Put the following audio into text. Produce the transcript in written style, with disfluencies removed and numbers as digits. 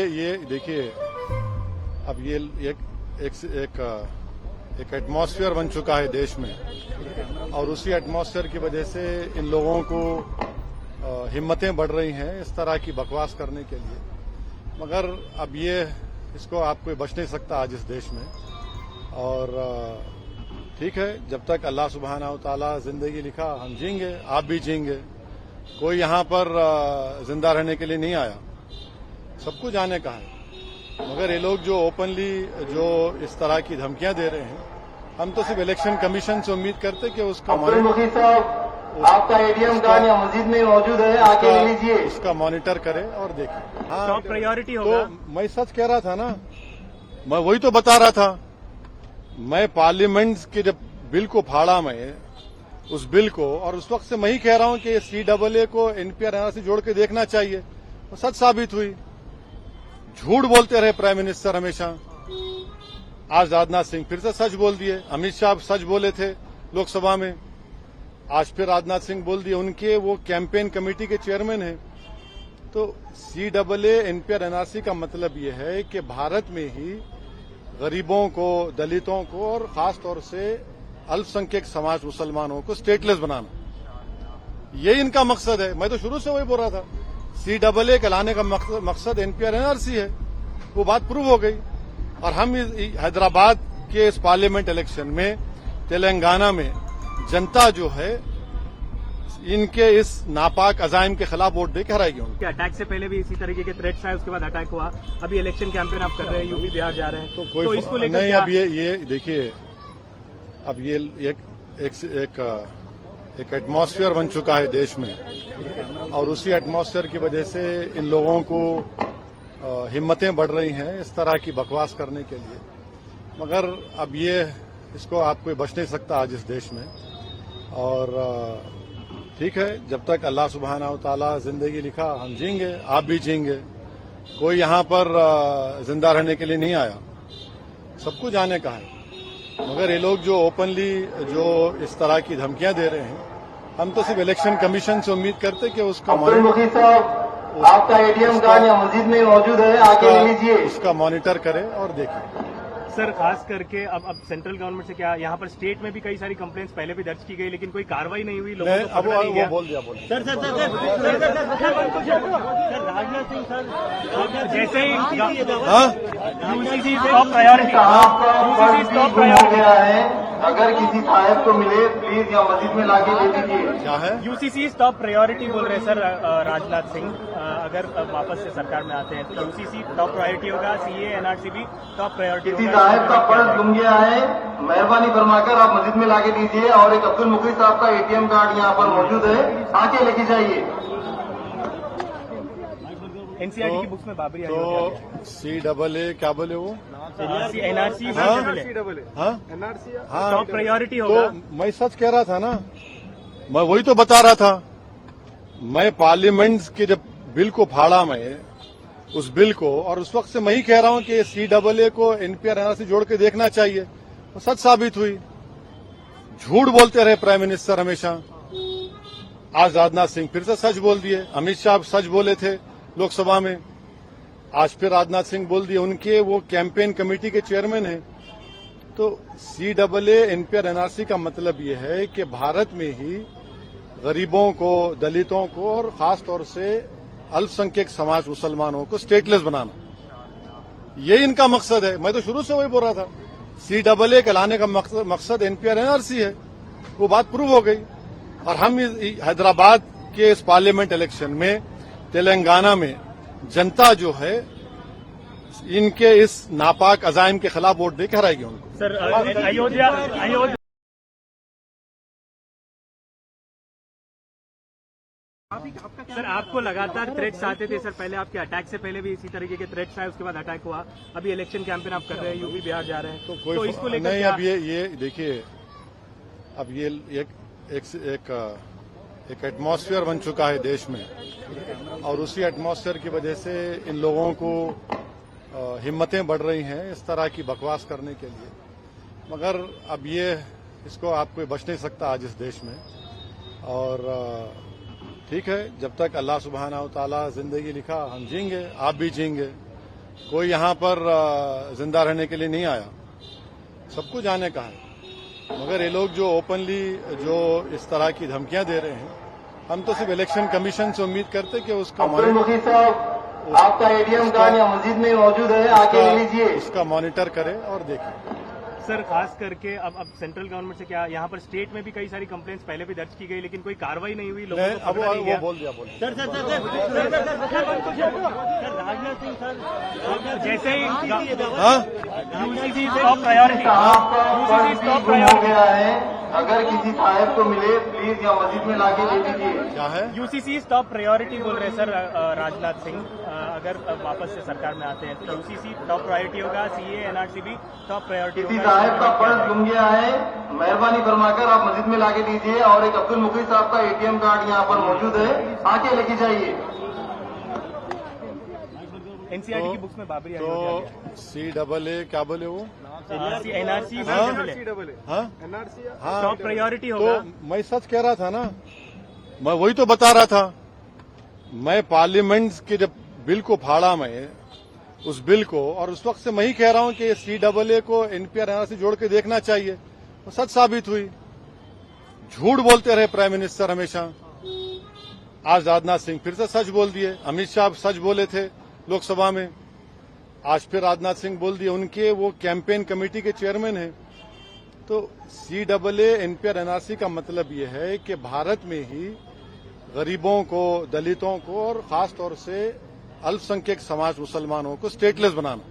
ये देखिए, अब ये एक एटमॉस्फेयर बन चुका है देश में, और उसी एटमॉस्फेयर की वजह से इन लोगों को हिम्मतें बढ़ रही हैं इस तरह की बकवास करने के लिए। मगर अब ये इसको आप कोई बच नहीं सकता आज इस देश में। और ठीक है, जब तक अल्लाह सुब्हाना व तआला जिंदगी लिखा हम जीएंगे, आप भी जीएंगे। कोई यहाँ पर जिंदा रहने के लिए नहीं आया, सबको जाने का है। मगर ये लोग जो ओपनली जो इस तरह की धमकियां दे रहे हैं, हम तो सिर्फ इलेक्शन कमीशन से उम्मीद करते कि उसका आपका एटीएम कार्ड या मस्जिद में मौजूद है, आके ले लीजिए। उसका मॉनिटर करे और देखे। हाँ, टॉप प्रायोरिटी होगा। तो मैं सच कह रहा था ना, मैं वही तो बता रहा था। मैं पार्लियामेंट के जब बिल को फाड़ा, मैं उस बिल को, और उस वक्त से मैं ही कह रहा हूं कि CAA को एनपीआर एनआरसी जोड़ के देखना चाहिए। वो सच साबित हुई। झूठ बोलते रहे प्राइम मिनिस्टर हमेशा। आज राजनाथ सिंह फिर से सच बोल दिए। अमित शाह सच बोले थे लोकसभा में, आज फिर राजनाथ सिंह बोल दिए। उनके वो कैंपेन कमेटी के चेयरमैन हैं। तो CAA एनपीआर एनआरसी का मतलब ये है कि भारत में ही गरीबों को, दलितों को और खास तौर से अल्पसंख्यक समाज मुसलमानों को स्टेटलेस बनाना, ये इनका मकसद है। मैं तो शुरू से वही बोल रहा था। CAA के लाने का मकसद एनपीआर एनआरसी है। वो बात प्रूव हो गई। और हम हैदराबाद के इस पार्लियामेंट इलेक्शन में, तेलंगाना में जनता जो है इनके इस नापाक अजाइम के खिलाफ वोट देकर हराएगी उनको। अटैक से पहले भी इसी तरीके के थ्रेट्स आए, उसके बाद अटैक हुआ। अभी इलेक्शन कैंपेन आप कर रहे हैं, यूपी बिहार जा रहे हैं, तो इसको लेकर नहीं, अब ये देखिए, अब ये एक एटमॉस्फेयर बन चुका है देश में, और उसी एटमॉस्फेयर की वजह से इन लोगों को हिम्मतें बढ़ रही हैं इस तरह की बकवास करने के लिए। मगर अब ये इसको आप कोई बच नहीं सकता आज इस देश में। और ठीक है, जब तक अल्लाह सुब्हाना व तआला जिंदगी लिखा हम जीएंगे, आप भी जीएंगे। कोई यहाँ पर जिंदा रहने के लिए नहीं आया, सबको जाने का है। मगर ये लोग जो ओपनली जो इस तरह की धमकियां दे रहे हैं, हम तो सिर्फ इलेक्शन कमीशन से उम्मीद करते कि उसका आपका एटीएम कार्ड या मस्जिद में मौजूद है, आके ले लीजिए। उसका मॉनिटर करे और देखे। सर, खास करके अब सेंट्रल गवर्नमेंट से क्या, यहाँ पर स्टेट में भी कई सारी कंप्लेंट्स पहले भी दर्ज की गई, लेकिन कोई कार्रवाई नहीं हुई। लोगों को पकड़ा नहीं गया। बोल दिया। सर राजनाथ सिंह सर जैसे ही यूसीसी टॉप प्रायोरिटी है, अगर किसी साहब को मिले प्लीज या मस्जिद में लाके ले दीजिए। क्या है? यूसीसी टॉप प्रायोरिटी बोल रहे हैं सर राजनाथ सिंह। अगर वापस से सरकार में आते हैं तो यूसीसी टॉप प्रायोरिटी होगा, CAA एनआरसी भी टॉप प्रायोरिटी होगा। साहब का पर्स गुम गया है, मेहरबानी फरमाकर आप मस्जिद में लाके दीजिए। और एक अब्दुल मुखरी साहब का एटीएम कार्ड यहाँ पर मौजूद है, आके लेके जाइए। एनसीईआरटी की बुक्स में बाबरी तो CAA क्या बोले वो? एनआरसी टॉप प्रायोरिटी होगा। तो मैं सच कह रहा था ना, मैं वही तो बता रहा था। मैं पार्लियामेंट के जब बिल को फाड़ा, मैं उस बिल को, और उस वक्त से मैं ही कह रहा हूं कि CAA को एनपीआर एनआरसी जोड़ के देखना चाहिए। वो सच साबित हुई। झूठ बोलते रहे प्राइम मिनिस्टर हमेशा। आज राजनाथ सिंह फिर से सच बोल दिए। अमित शाह सच बोले थे लोकसभा में, आज फिर राजनाथ सिंह बोल दिए। उनके वो कैंपेन कमेटी के चेयरमैन हैं। तो CAA एनपीआर एनआरसी का मतलब ये है कि भारत में ही गरीबों को, दलितों को और खास तौर से अल्पसंख्यक समाज मुसलमानों को स्टेटलेस बनाना, ये इनका मकसद है। मैं तो शुरू से वही बोल रहा था। CAA के लाने का मकसद एनपीआर एनआरसी है। वो बात प्रूव हो गई। और हम हैदराबाद के इस पार्लियामेंट इलेक्शन में, तेलंगाना में जनता जो है इनके इस नापाक अजाइम के खिलाफ वोट देकर हराएगी उनको। सर अयोध्या सर आपको लगातार थ्रेट्स आते थे। सर पहले आपके अटैक से पहले भी इसी तरीके के थ्रेट्स आए, उसके बाद अटैक हुआ। अभी इलेक्शन कैंपेन आप कर रहे हैं, यूपी बिहार जा रहे हैं, तो इसको लेकर नहीं, अब ये देखिए, अब ये एक एटमॉस्फेयर बन चुका है देश में, और उसी एटमॉस्फेयर की वजह से इन लोगों को हिम्मतें बढ़ रही हैं इस तरह की बकवास करने के लिए। मगर अब ये इसको आप कोई बच नहीं सकता आज इस देश में। और ठीक है, जब तक अल्लाह सुब्हाना व तआला जिंदगी लिखा हम जीएंगे, आप भी जीएंगे। कोई यहाँ पर जिंदा रहने के लिए नहीं आया, सबको जाने का है। मगर ये लोग जो ओपनली जो इस तरह की धमकियां दे रहे हैं, हम तो सिर्फ इलेक्शन कमीशन से उम्मीद करते कि उसका अब्दुल मुखी साहब, आपका एटीएम कार्ड यहाँ मस्जिद में मौजूद है, आके ले लीजिए। उसका मॉनिटर करें और देखें। सर खास करके अब सेंट्रल गवर्नमेंट से क्या यहाँ पर स्टेट में भी कई सारी कंप्लेंट्स पहले भी दर्ज की गई, लेकिन कोई कार्रवाई नहीं हुई, लोगों को अब पकड़ा नहीं वो गया। बोल दिया सर राजनाथ सिंह सर जैसे ही UCC top priority, UCC top हो प्रायोरिटी, गया है। अगर किसी साहब को मिले प्लीज यहाँ मस्जिद में लाके ले लीजिए। क्या है? यूसीसी टॉप प्रायोरिटी बोल रहे हैं सर राजनाथ सिंह। अगर वापस से सरकार में आते हैं तो यूसीसी टॉप प्रायोरिटी होगा, सीए एनआरसीबी टॉप प्रायोरिटी किसी होगा। साहब का पर्स गुम गया है, मेहरबानी फरमाकर आप मस्जिद में लाके दीजिए। और एक अब्दुल मुखी साहब का एटीएम कार्ड यहाँ पर मौजूद है, आके लेके जाइए। एनसीईआरटी की बुक्स में बाबरी तो CAA क्या बोले वो? एनआरसी हाँ, टॉप प्रायोरिटी होगा। तो मैं सच कह रहा था ना, मैं वही तो बता रहा था। मैं पार्लियामेंट के जब बिल को फाड़ा, मैं उस बिल को, और उस वक्त से मैं ही कह रहा हूं कि CAA को NPR NRC जोड़ के देखना चाहिए। वो सच साबित हुई। झूठ बोलते रहे प्राइम मिनिस्टर हमेशा। आज राजनाथ सिंह फिर से सच बोल दिए। अमित शाह सच बोले थे लोकसभा में, आज फिर राजनाथ सिंह बोल दिए। उनके वो कैंपेन कमेटी के चेयरमैन हैं। तो CAA NPR NRC का मतलब ये है कि भारत में ही गरीबों को, दलितों को और खास तौर से अल्पसंख्यक समाज मुसलमानों को स्टेटलेस बनाना।